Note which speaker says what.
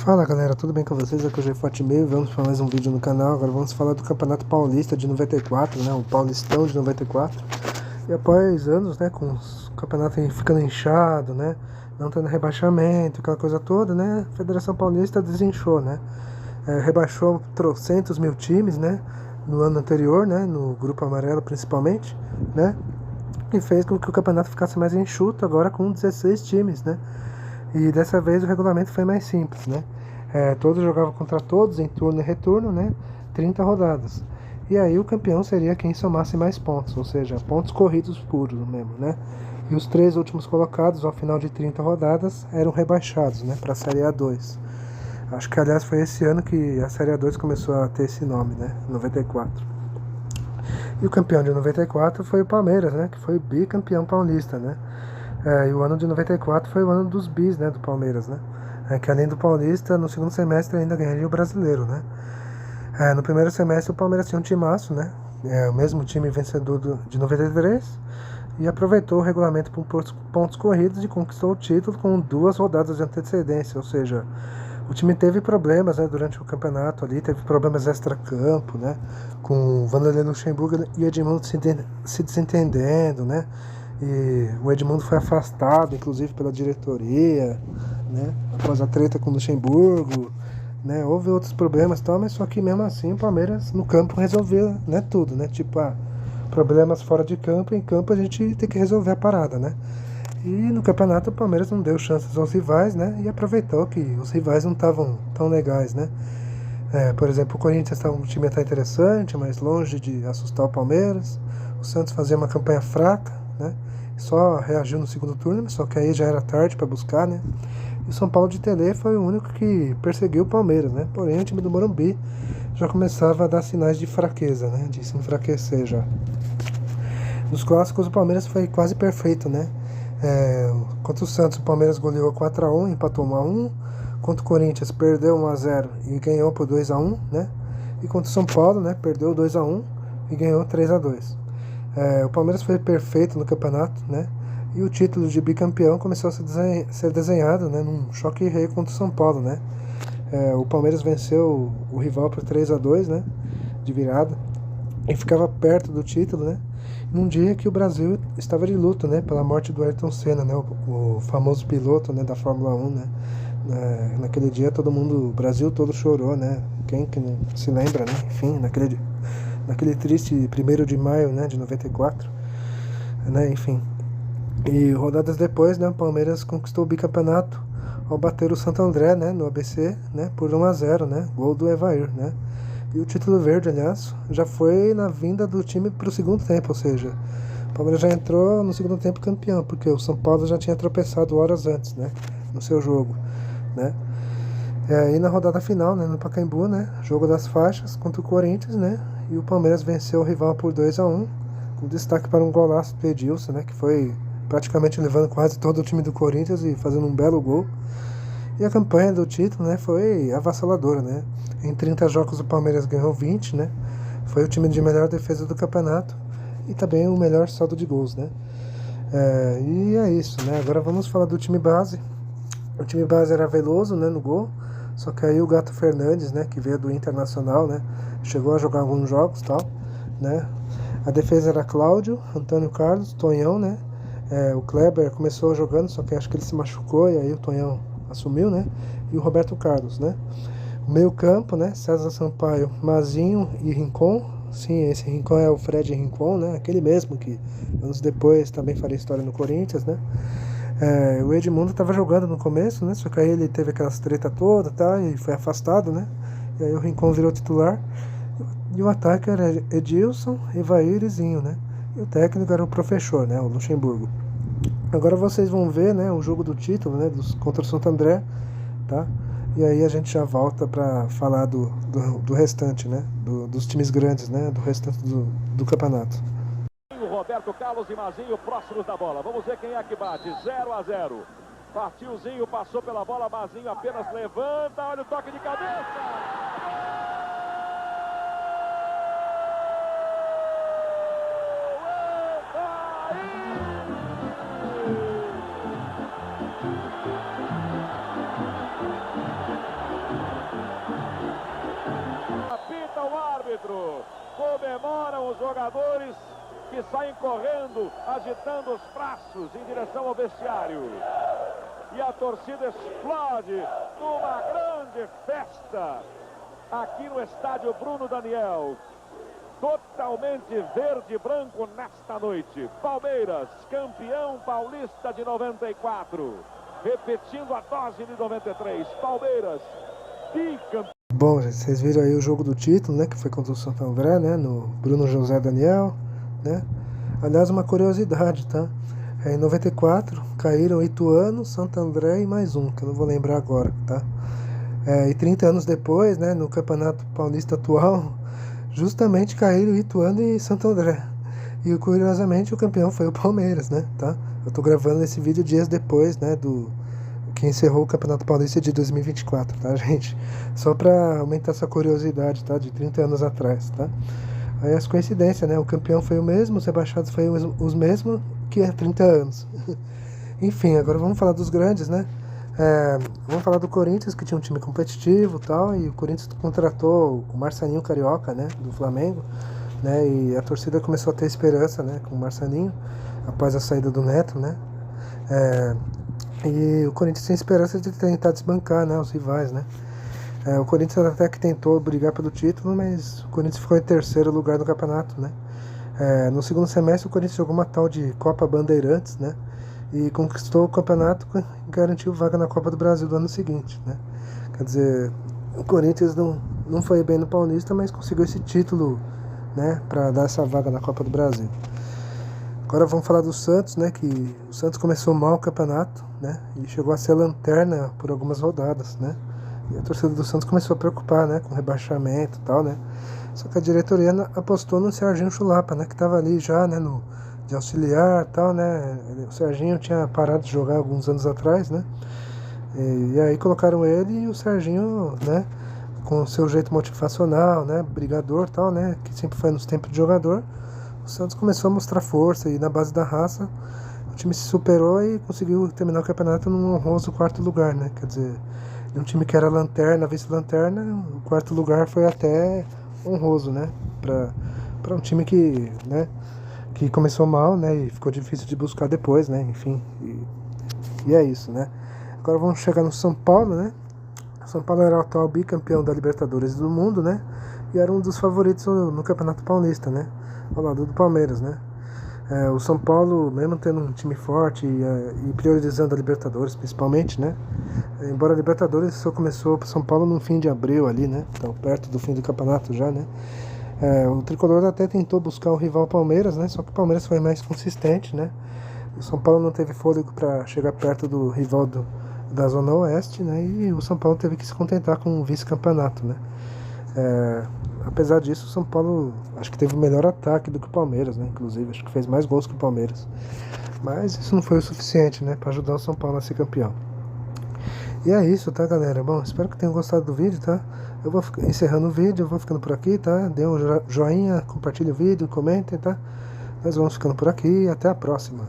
Speaker 1: Fala galera, tudo bem com vocês? Aqui é o G4 vamos para mais um vídeo no canal. Agora vamos falar do Campeonato Paulista de 94, né? O Paulistão de 94. E após anos, né, com o campeonato ficando inchado, né? Não tendo rebaixamento, aquela coisa toda, né? A Federação Paulista desinchou, né? Rebaixou trocentos mil times, né? No ano anterior, né? No Grupo Amarelo principalmente, né? E fez com que o campeonato ficasse mais enxuto agora com 16 times, né? E dessa vez o regulamento foi mais simples, né? Todos jogavam contra todos em turno e retorno, né? 30 rodadas. E aí o campeão seria quem somasse mais pontos, ou seja, pontos corridos puros mesmo, né? E os 3 últimos colocados ao final de 30 rodadas eram rebaixados, né? Para a Série A2. Acho que aliás foi esse ano que a Série A2 começou a ter esse nome, né? 94. E o campeão de 94 foi o Palmeiras, né? Que foi bicampeão paulista, né? E o ano de 94 foi o ano dos bis, né, do Palmeiras, né? Que além do Paulista, no segundo semestre ainda ganharia o Brasileiro, né? No primeiro semestre o Palmeiras tinha um timaço, né? O mesmo time vencedor de 93 e aproveitou o regulamento por pontos corridos e conquistou o título com 2 rodadas de antecedência, ou seja, o time teve problemas, né, durante o campeonato ali, teve problemas extra-campo, né? Com o Vanderlei Luxemburgo e Edmundo se desentendendo, né? E o Edmundo foi afastado, inclusive, pela diretoria, né? Após a treta com o Luxemburgo, né? Houve outros problemas e tal, mas só que mesmo assim o Palmeiras no campo resolveu, né, tudo, né? Tipo, problemas fora de campo, em campo a gente tem que resolver a parada, né? E no campeonato o Palmeiras não deu chances aos rivais, né? E aproveitou que os rivais não estavam tão legais, né? Por exemplo, o Corinthians o time está interessante, mas longe de assustar o Palmeiras. O Santos fazia uma campanha fraca, né? Só reagiu no segundo turno, só que aí já era tarde para buscar, né? E o São Paulo de Telê foi o único que perseguiu o Palmeiras, né? Porém, o time do Morumbi já começava a dar sinais de fraqueza, né? De se enfraquecer já. Nos clássicos, o Palmeiras foi quase perfeito, né? Contra o Santos, o Palmeiras goleou 4-1, empatou 1-1. Contra o Corinthians, perdeu 1-0 e ganhou por 2-1, né? E contra o São Paulo, né? Perdeu 2-1 e ganhou 3-2. O Palmeiras foi perfeito no campeonato, né? E o título de bicampeão começou a ser desenhado, né? Num choque rei contra o São Paulo, né? O Palmeiras venceu o rival por 3-2, né? De virada. E ficava perto do título, né? Num dia que o Brasil estava de luto, né? Pela morte do Ayrton Senna, né? O famoso piloto, né? Da Fórmula 1, né? Naquele dia todo mundo, o Brasil todo chorou, né? Quem que não se lembra, né? Enfim, naquele triste 1º de maio, né? De 94, né? Enfim. E rodadas depois, né? O Palmeiras conquistou o bicampeonato ao bater o Santo André, né? No ABC, né? Por 1-0, né? Gol do Evair, né? E o título verde, aliás, já foi na vinda do time para o segundo tempo, ou seja, o Palmeiras já entrou no segundo tempo campeão, porque o São Paulo já tinha tropeçado horas antes, né, no seu jogo, né. E na rodada final, né, no Pacaembu, né, jogo das faixas contra o Corinthians, né, e o Palmeiras venceu o rival por 2-1, com destaque para um golaço do Edilson, né, que foi praticamente levando quase todo o time do Corinthians e fazendo um belo gol. E a campanha do título, né, foi avassaladora, né? Em 30 jogos o Palmeiras ganhou 20, né? Foi o time de melhor defesa do campeonato e também o melhor saldo de gols, né? E é isso, né? Agora vamos falar do time base. O time base era Veloso, né, no gol. Só que aí o Gato Fernandes, né, que veio do Internacional, né, chegou a jogar alguns jogos e tal, né? A defesa era Cláudio, Antônio Carlos, Tonhão, né? O Kleber começou jogando, só que acho que ele se machucou e aí o Tonhão assumiu, né? E o Roberto Carlos, né? O meio campo, né? César Sampaio, Mazinho e Rincon. Sim, esse Rincon é o Fred Rincon, né? Aquele mesmo que anos depois também faria história no Corinthians, né? O Edmundo estava jogando no começo, né? Só que aí ele teve aquelas treta toda, tá? E foi afastado, né? E aí o Rincon virou titular. E o ataque era Edilson, Evair e Zinho, né? E o técnico era o professor, né? O Luxemburgo. Agora vocês vão ver, né, o jogo do título, né, contra o Santo André, tá? E aí a gente já volta para falar do restante, né, dos times grandes, né, do restante do campeonato.
Speaker 2: Roberto Carlos e Mazinho próximos da bola. Vamos ver quem é que bate. 0-0. Partiu, passou pela bola, Mazinho apenas levanta, olha o toque de cabeça. jogadores que saem correndo, agitando os braços em direção ao vestiário. E a torcida explode numa grande festa aqui no estádio Bruno Daniel. Totalmente verde e branco nesta noite. Palmeiras, campeão paulista de 94. Repetindo a dose de 93. Palmeiras, bicampeão.
Speaker 1: Bom, gente, vocês viram aí o jogo do título, né? Que foi contra o Santo André, né? No Bruno José Daniel, né? Aliás, uma curiosidade, tá? Em 94, caíram Ituano, Santo André e mais um, que eu não vou lembrar agora, tá? E 30 anos depois, né? No Campeonato Paulista atual, justamente caíram Ituano e Santo André. E curiosamente o campeão foi o Palmeiras, né? Tá? Eu tô gravando esse vídeo dias depois, né? Que encerrou o Campeonato Paulista de 2024, tá, gente? Só pra aumentar essa curiosidade, tá? De 30 anos atrás, tá? Aí as coincidências, né? O campeão foi o mesmo, os rebaixados foram os mesmos que há 30 anos. Enfim, agora vamos falar dos grandes, né? Vamos falar do Corinthians, que tinha um time competitivo e tal, e o Corinthians contratou o Marcelinho Carioca, né? Do Flamengo, né? E a torcida começou a ter esperança, né? Com o Marcelinho, após a saída do Neto, né? E o Corinthians tem esperança de tentar desbancar, né, os rivais, né? O Corinthians até que tentou brigar pelo título, mas o Corinthians ficou em terceiro lugar no campeonato, né? No segundo semestre o Corinthians jogou uma tal de Copa Bandeirantes, né? E conquistou o campeonato e garantiu vaga na Copa do Brasil do ano seguinte, né? Quer dizer, o Corinthians não foi bem no Paulista, mas conseguiu esse título, né? Para dar essa vaga na Copa do Brasil. Agora vamos falar do Santos, né? Que o Santos começou mal o campeonato, né? E chegou a ser lanterna por algumas rodadas, né? E a torcida do Santos começou a preocupar, né? Com rebaixamento e tal, né? Só que a diretoria apostou no Serginho Chulapa, né? Que tava ali já, né? De auxiliar e tal, né? O Serginho tinha parado de jogar alguns anos atrás, né? E aí colocaram ele e o Serginho, né? Com o seu jeito motivacional, né? Brigador e tal, né? Que sempre foi nos tempos de jogador. O Santos começou a mostrar força e na base da raça o time se superou e conseguiu terminar o campeonato num honroso quarto lugar, né? Quer dizer, de um time que era lanterna, vice-lanterna, o quarto lugar foi até honroso, né? Para um time que, né? Que começou mal, né? E ficou difícil de buscar depois, né? Enfim, e é isso, né? Agora vamos chegar no São Paulo, né? O São Paulo era o atual bicampeão da Libertadores do mundo, né? E era um dos favoritos no Campeonato Paulista, né? Ao lado do Palmeiras, né? O São Paulo, mesmo tendo um time forte e priorizando a Libertadores principalmente, né? Embora a Libertadores só começou para São Paulo no fim de abril ali, né? Então perto do fim do campeonato já, né? O Tricolor até tentou buscar o rival Palmeiras, né? Só que o Palmeiras foi mais consistente, né? O São Paulo não teve fôlego para chegar perto do rival da Zona Oeste, né? E o São Paulo teve que se contentar com o vice-campeonato, né? Apesar disso, o São Paulo acho que teve o melhor ataque do que o Palmeiras, né? Inclusive, acho que fez mais gols que o Palmeiras. Mas isso não foi o suficiente, né? Para ajudar o São Paulo a ser campeão. E é isso, tá, galera? Bom, espero que tenham gostado do vídeo, tá? Eu vou encerrando o vídeo, eu vou ficando por aqui, tá? Dê um joinha, compartilhe o vídeo, comentem, tá? Nós vamos ficando por aqui e até a próxima.